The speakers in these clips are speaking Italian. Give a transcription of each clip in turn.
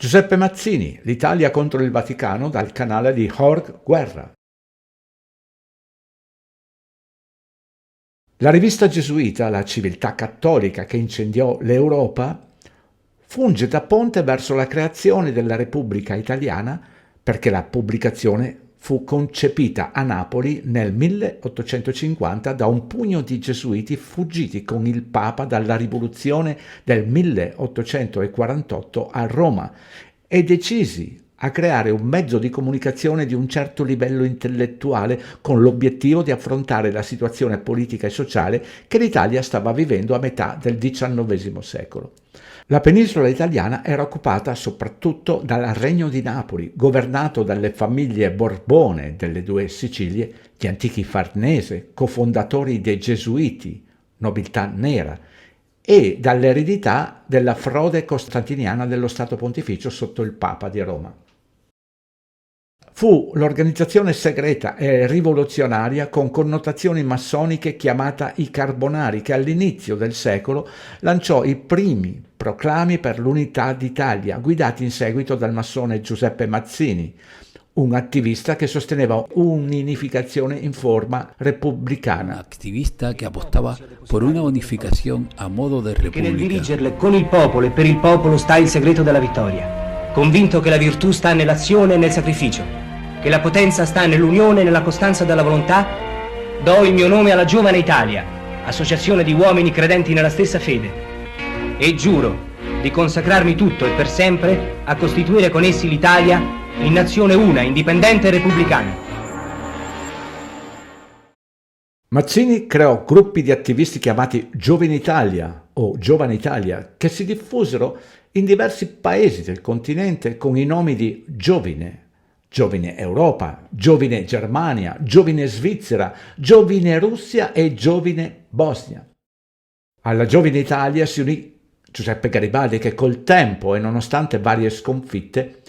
Giuseppe Mazzini, l'Italia contro il Vaticano, dal canale di Jorge Guerra. La rivista gesuita La Civiltà Cattolica che incendiò l'Europa funge da ponte verso la creazione della Repubblica Italiana perché la pubblicazione fu concepita a Napoli nel 1850 da un pugno di gesuiti fuggiti con il Papa dalla rivoluzione del 1848 a Roma e decisi a creare un mezzo di comunicazione di un certo livello intellettuale con l'obiettivo di affrontare la situazione politica e sociale che l'Italia stava vivendo a metà del XIX secolo. La penisola italiana era occupata soprattutto dal Regno di Napoli, governato dalle famiglie Borbone delle due Sicilie, gli antichi Farnese, cofondatori dei Gesuiti, nobiltà nera, e dall'eredità della frode costantiniana dello Stato Pontificio sotto il Papa di Roma. Fu l'organizzazione segreta e rivoluzionaria con connotazioni massoniche chiamata i Carbonari che all'inizio del secolo lanciò i primi proclami per l'unità d'Italia, guidati in seguito dal massone Giuseppe Mazzini, un attivista che sosteneva un'unificazione in forma repubblicana. Un attivista che apostava por una unificación a modo de república. Che nel dirigerle con il popolo e per il popolo sta il segreto della vittoria. Convinto che la virtù sta nell'azione e nel sacrificio, che la potenza sta nell'unione e nella costanza della volontà, do il mio nome alla Giovane Italia, associazione di uomini credenti nella stessa fede, e giuro di consacrarmi tutto e per sempre a costituire con essi l'Italia in nazione una, indipendente e repubblicana. Mazzini creò gruppi di attivisti chiamati Giovine Italia o Giovane Italia che si diffusero in diversi paesi del continente con i nomi di Giovine, Giovine Europa, Giovine Germania, Giovine Svizzera, Giovine Russia e Giovine Bosnia. Alla Giovine Italia si unì Giuseppe Garibaldi che col tempo e nonostante varie sconfitte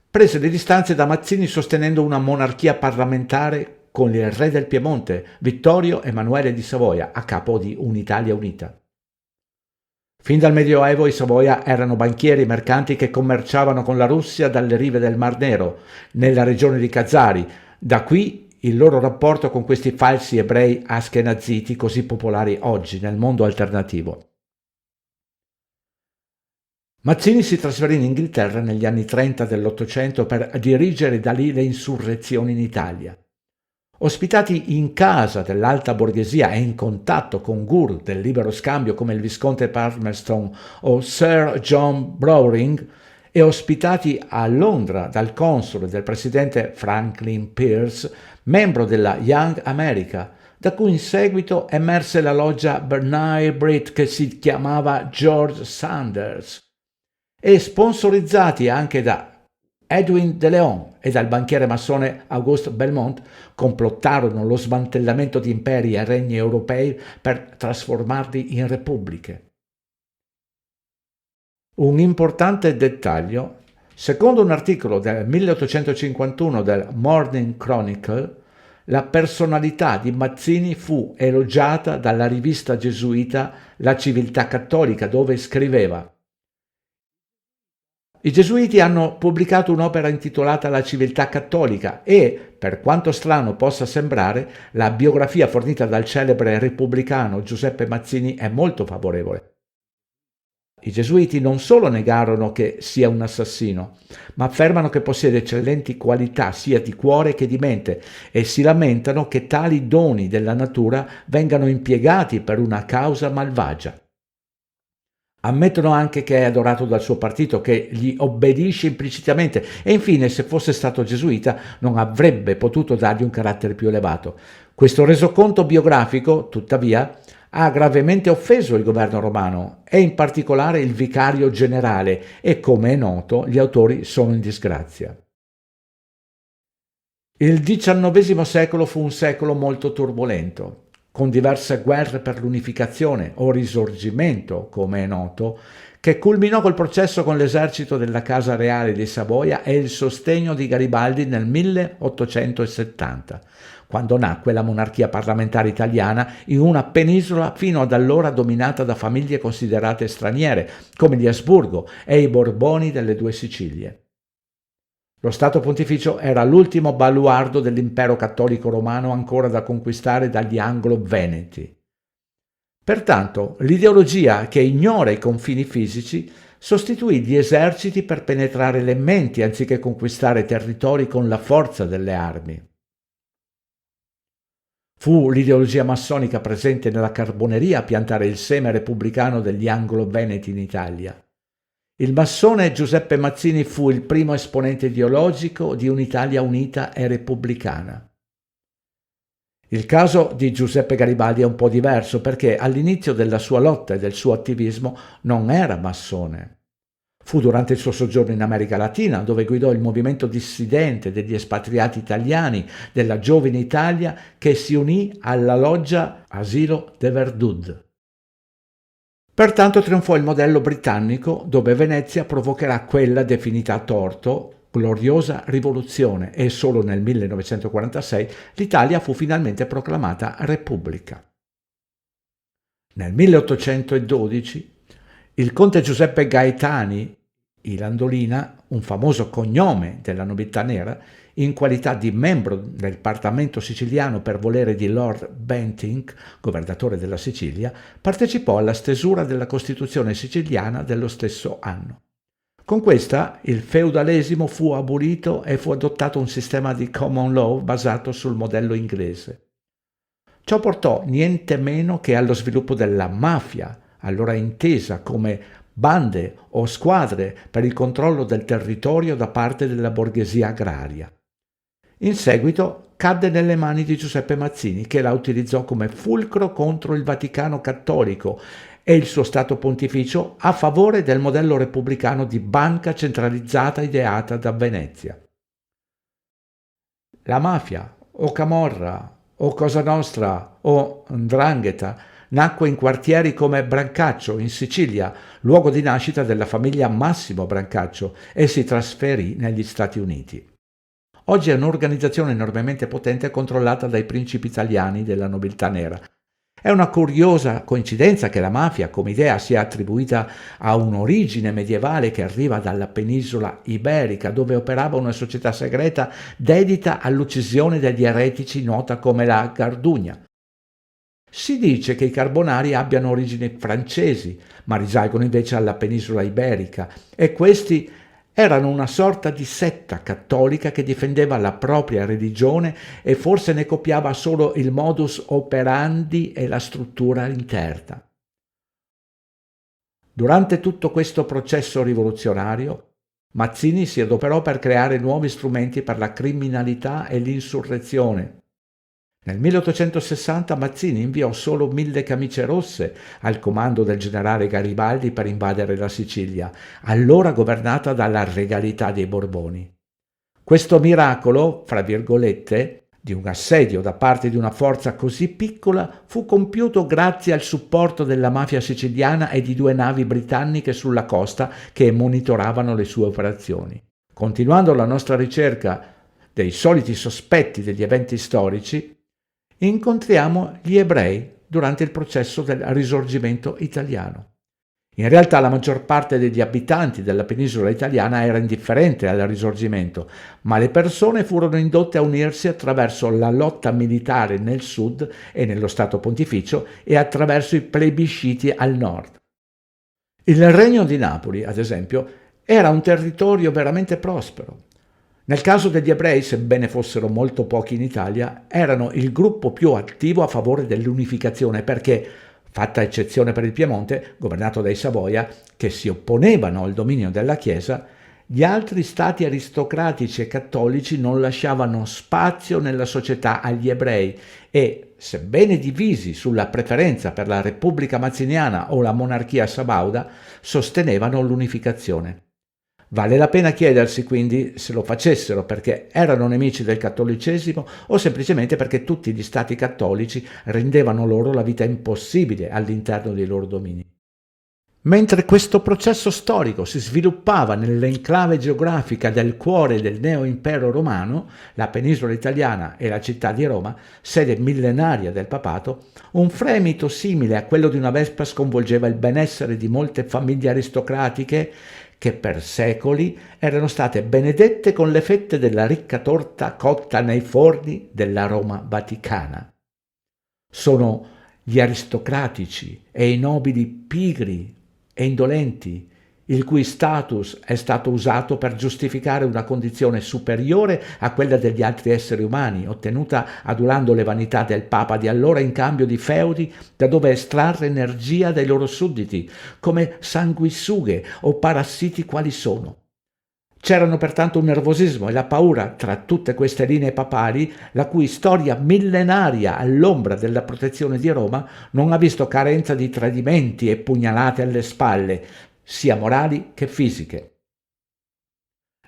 prese le distanze da Mazzini sostenendo una monarchia parlamentare con il re del Piemonte, Vittorio Emanuele di Savoia, a capo di un'Italia unita. Fin dal Medioevo i Savoia erano banchieri e mercanti che commerciavano con la Russia dalle rive del Mar Nero, nella regione di Khazari. Da qui il loro rapporto con questi falsi ebrei askenaziti così popolari oggi nel mondo alternativo. Mazzini si trasferì in Inghilterra negli anni 30 dell'Ottocento per dirigere da lì le insurrezioni in Italia. Ospitati in casa dell'alta borghesia e in contatto con guru del libero scambio come il visconte Palmerston o Sir John Bowring e ospitati a Londra dal console del presidente Franklin Pierce, membro della Young America, da cui in seguito emerse la loggia Bernard Britt che si chiamava George Sanders, e sponsorizzati anche da Edwin de Leon e dal banchiere massone Auguste Belmont, complottarono lo smantellamento di imperi e regni europei per trasformarli in repubbliche. Un importante dettaglio: secondo un articolo del 1851 del Morning Chronicle, la personalità di Mazzini fu elogiata dalla rivista gesuita La Civiltà Cattolica, dove scriveva: i gesuiti hanno pubblicato un'opera intitolata La Civiltà Cattolica e, per quanto strano possa sembrare, la biografia fornita dal celebre repubblicano Giuseppe Mazzini è molto favorevole. I gesuiti non solo negarono che sia un assassino, ma affermano che possiede eccellenti qualità sia di cuore che di mente e si lamentano che tali doni della natura vengano impiegati per una causa malvagia. Ammettono anche che è adorato dal suo partito, che gli obbedisce implicitamente e infine, se fosse stato gesuita, non avrebbe potuto dargli un carattere più elevato. Questo resoconto biografico, tuttavia, ha gravemente offeso il governo romano e in particolare il vicario generale e, come è noto, gli autori sono in disgrazia. Il XIX secolo fu un secolo molto turbolento, con diverse guerre per l'unificazione o risorgimento, come è noto, che culminò col processo con l'esercito della Casa Reale di Savoia e il sostegno di Garibaldi nel 1870, quando nacque la monarchia parlamentare italiana in una penisola fino ad allora dominata da famiglie considerate straniere, come gli Asburgo e i Borboni delle due Sicilie. Lo Stato Pontificio era l'ultimo baluardo dell'impero cattolico romano ancora da conquistare dagli Anglo-Veneti. Pertanto, l'ideologia che ignora i confini fisici sostituì gli eserciti per penetrare le menti anziché conquistare territori con la forza delle armi. Fu l'ideologia massonica presente nella Carboneria a piantare il seme repubblicano degli Anglo-Veneti in Italia. Il massone Giuseppe Mazzini fu il primo esponente ideologico di un'Italia unita e repubblicana. Il caso di Giuseppe Garibaldi è un po' diverso perché all'inizio della sua lotta e del suo attivismo non era massone. Fu durante il suo soggiorno in America Latina, dove guidò il movimento dissidente degli espatriati italiani della Giovine Italia, che si unì alla loggia Asilo de Verdun. Pertanto trionfò il modello britannico, dove Venezia provocherà quella definita a torto gloriosa rivoluzione, e solo nel 1946 l'Italia fu finalmente proclamata Repubblica. Nel 1812 il conte Giuseppe Gaetani i Landolina, un famoso cognome della nobiltà nera, in qualità di membro del Parlamento siciliano per volere di Lord Bentinck, governatore della Sicilia, partecipò alla stesura della Costituzione siciliana dello stesso anno. Con questa il feudalesimo fu abolito e fu adottato un sistema di common law basato sul modello inglese. Ciò portò niente meno che allo sviluppo della mafia, allora intesa come bande o squadre per il controllo del territorio da parte della borghesia agraria. In seguito cadde nelle mani di Giuseppe Mazzini, che la utilizzò come fulcro contro il Vaticano cattolico e il suo Stato Pontificio a favore del modello repubblicano di banca centralizzata ideata da Venezia. La mafia, o Camorra, o Cosa Nostra, o 'Ndrangheta nacque in quartieri come Brancaccio, in Sicilia, luogo di nascita della famiglia Massimo Brancaccio, e si trasferì negli Stati Uniti. Oggi è un'organizzazione enormemente potente controllata dai principi italiani della nobiltà nera. È una curiosa coincidenza che la mafia come idea sia attribuita a un'origine medievale che arriva dalla penisola iberica, dove operava una società segreta dedita all'uccisione degli eretici nota come la Gardugna. Si dice che i Carbonari abbiano origini francesi, ma risalgono invece alla penisola iberica, e questi erano una sorta di setta cattolica che difendeva la propria religione e forse ne copiava solo il modus operandi e la struttura interna. Durante tutto questo processo rivoluzionario, Mazzini si adoperò per creare nuovi strumenti per la criminalità e l'insurrezione. Nel 1860 Mazzini inviò solo 1000 camicie rosse al comando del generale Garibaldi per invadere la Sicilia, allora governata dalla regalità dei Borboni. Questo miracolo, fra virgolette, di un assedio da parte di una forza così piccola fu compiuto grazie al supporto della mafia siciliana e di 2 navi britanniche sulla costa che monitoravano le sue operazioni. Continuando la nostra ricerca dei soliti sospetti degli eventi storici, incontriamo gli ebrei durante il processo del Risorgimento italiano. In realtà la maggior parte degli abitanti della penisola italiana era indifferente al Risorgimento, ma le persone furono indotte a unirsi attraverso la lotta militare nel sud e nello Stato Pontificio e attraverso i plebisciti al nord. Il Regno di Napoli, ad esempio, era un territorio veramente prospero. Nel caso degli ebrei, sebbene fossero molto pochi in Italia, erano il gruppo più attivo a favore dell'unificazione perché, fatta eccezione per il Piemonte, governato dai Savoia, che si opponevano al dominio della Chiesa, gli altri stati aristocratici e cattolici non lasciavano spazio nella società agli ebrei e, sebbene divisi sulla preferenza per la Repubblica Mazziniana o la monarchia sabauda, sostenevano l'unificazione. Vale la pena chiedersi quindi se lo facessero perché erano nemici del cattolicesimo o semplicemente perché tutti gli stati cattolici rendevano loro la vita impossibile all'interno dei loro domini. Mentre questo processo storico si sviluppava nell'enclave geografica del cuore del neo-impero romano, la penisola italiana e la città di Roma, sede millenaria del papato, un fremito simile a quello di una vespa sconvolgeva il benessere di molte famiglie aristocratiche che per secoli erano state benedette con le fette della ricca torta cotta nei forni della Roma vaticana. Sono gli aristocratici e i nobili pigri e indolenti, il cui status è stato usato per giustificare una condizione superiore a quella degli altri esseri umani, ottenuta adulando le vanità del Papa di allora in cambio di feudi da dove estrarre energia dai loro sudditi, come sanguisughe o parassiti quali sono. C'erano pertanto un nervosismo e la paura tra tutte queste linee papali, la cui storia millenaria all'ombra della protezione di Roma non ha visto carenza di tradimenti e pugnalate alle spalle, sia morali che fisiche.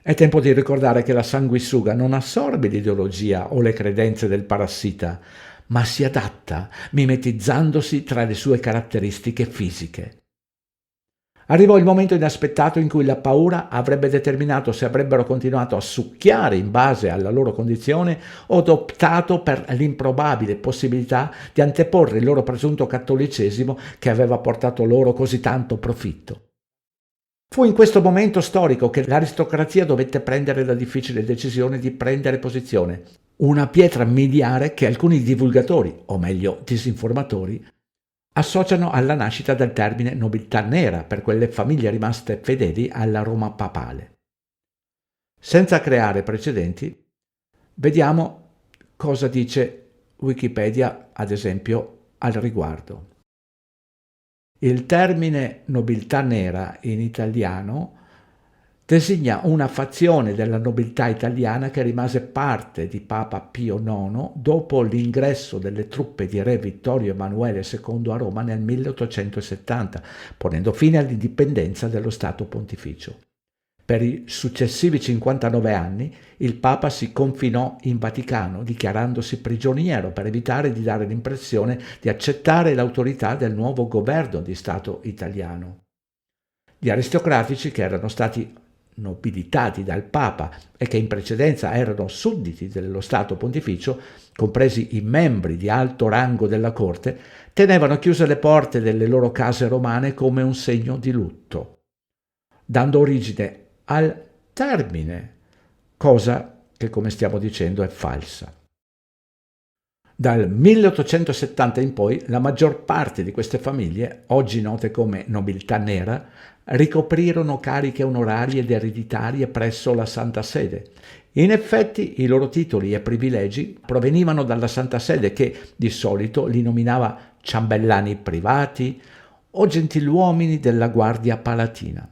È tempo di ricordare che la sanguisuga non assorbe l'ideologia o le credenze del parassita, ma si adatta, mimetizzandosi tra le sue caratteristiche fisiche. Arrivò il momento inaspettato in cui la paura avrebbe determinato se avrebbero continuato a succhiare in base alla loro condizione o optato per l'improbabile possibilità di anteporre il loro presunto cattolicesimo che aveva portato loro così tanto profitto. Fu in questo momento storico che l'aristocrazia dovette prendere la difficile decisione di prendere posizione, una pietra miliare che alcuni divulgatori, o meglio disinformatori, associano alla nascita del termine nobiltà nera per quelle famiglie rimaste fedeli alla Roma papale. Senza creare precedenti, vediamo cosa dice Wikipedia, ad esempio, al riguardo. Il termine nobiltà nera in italiano designa una fazione della nobiltà italiana che rimase parte di Papa Pio IX dopo l'ingresso delle truppe di re Vittorio Emanuele II a Roma nel 1870, ponendo fine all'indipendenza dello Stato Pontificio. Per i successivi 59 anni il Papa si confinò in Vaticano, dichiarandosi prigioniero per evitare di dare l'impressione di accettare l'autorità del nuovo governo di Stato italiano. Gli aristocratici, che erano stati nobilitati dal Papa e che in precedenza erano sudditi dello Stato Pontificio, compresi i membri di alto rango della corte, tenevano chiuse le porte delle loro case romane come un segno di lutto, dando origine al termine, cosa che, come stiamo dicendo, è falsa. Dal 1870 in poi la maggior parte di queste famiglie, oggi note come nobiltà nera, ricoprirono cariche onorarie ed ereditarie presso la Santa Sede. In effetti i loro titoli e privilegi provenivano dalla Santa Sede che di solito li nominava ciambellani privati o gentiluomini della Guardia Palatina.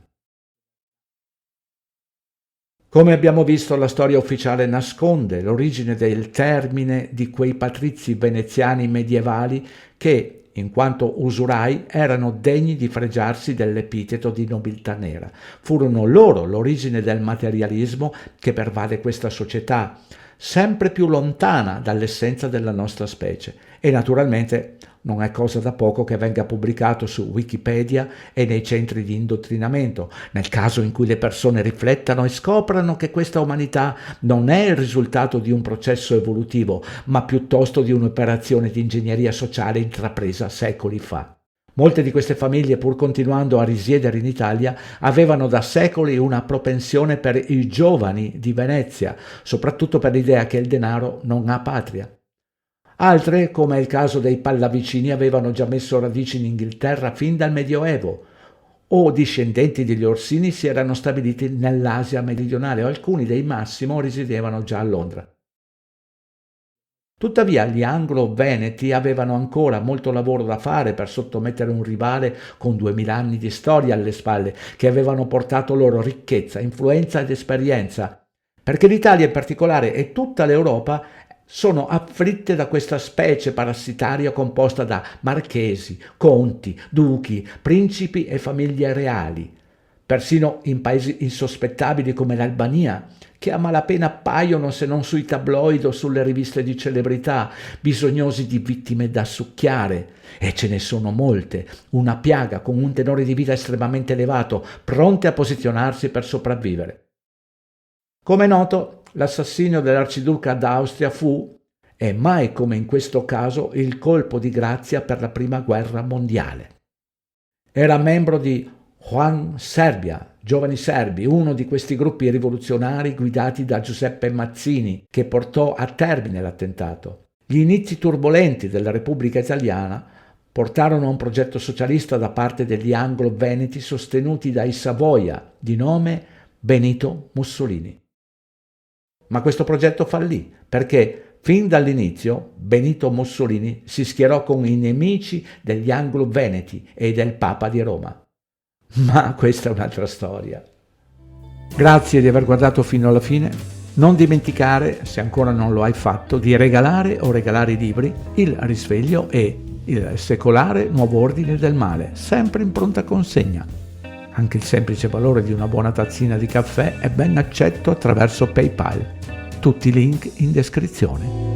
Come abbiamo visto, la storia ufficiale nasconde l'origine del termine di quei patrizi veneziani medievali che, in quanto usurai, erano degni di fregiarsi dell'epiteto di nobiltà nera. Furono loro l'origine del materialismo che pervade questa società, sempre più lontana dall'essenza della nostra specie. E naturalmente non è cosa da poco che venga pubblicato su Wikipedia e nei centri di indottrinamento, nel caso in cui le persone riflettano e scoprano che questa umanità non è il risultato di un processo evolutivo, ma piuttosto di un'operazione di ingegneria sociale intrapresa secoli fa. Molte di queste famiglie, pur continuando a risiedere in Italia, avevano da secoli una propensione per i giovani di Venezia, soprattutto per l'idea che il denaro non ha patria. Altre, come è il caso dei Pallavicini, avevano già messo radici in Inghilterra fin dal Medioevo, o discendenti degli Orsini si erano stabiliti nell'Asia meridionale, o alcuni dei Massimo risiedevano già a Londra. Tuttavia gli anglo-veneti avevano ancora molto lavoro da fare per sottomettere un rivale con 2000 anni di storia alle spalle, che avevano portato loro ricchezza, influenza ed esperienza, perché l'Italia in particolare e tutta l'Europa sono afflitte da questa specie parassitaria composta da marchesi, conti, duchi, principi e famiglie reali, persino in paesi insospettabili come l'Albania, che a malapena appaiono se non sui tabloid o sulle riviste di celebrità, bisognosi di vittime da succhiare. E ce ne sono molte, una piaga con un tenore di vita estremamente elevato, pronte a posizionarsi per sopravvivere. Come è noto, l'assassinio dell'arciduca d'Austria fu, e mai come in questo caso, il colpo di grazia per la Prima Guerra Mondiale. Era membro di Juan Serbia, Giovani Serbi, uno di questi gruppi rivoluzionari guidati da Giuseppe Mazzini, che portò a termine l'attentato. Gli inizi turbolenti della Repubblica Italiana portarono a un progetto socialista da parte degli anglo-veneti sostenuti dai Savoia, di nome Benito Mussolini. Ma questo progetto fallì, perché fin dall'inizio Benito Mussolini si schierò con i nemici degli anglo-veneti e del Papa di Roma. Ma questa è un'altra storia. Grazie di aver guardato fino alla fine. Non dimenticare, se ancora non lo hai fatto, di regalare o regalare i libri Il Risveglio e Il secolare nuovo ordine del male, sempre in pronta consegna. Anche il semplice valore di una buona tazzina di caffè è ben accetto attraverso PayPal. Tutti i link in descrizione.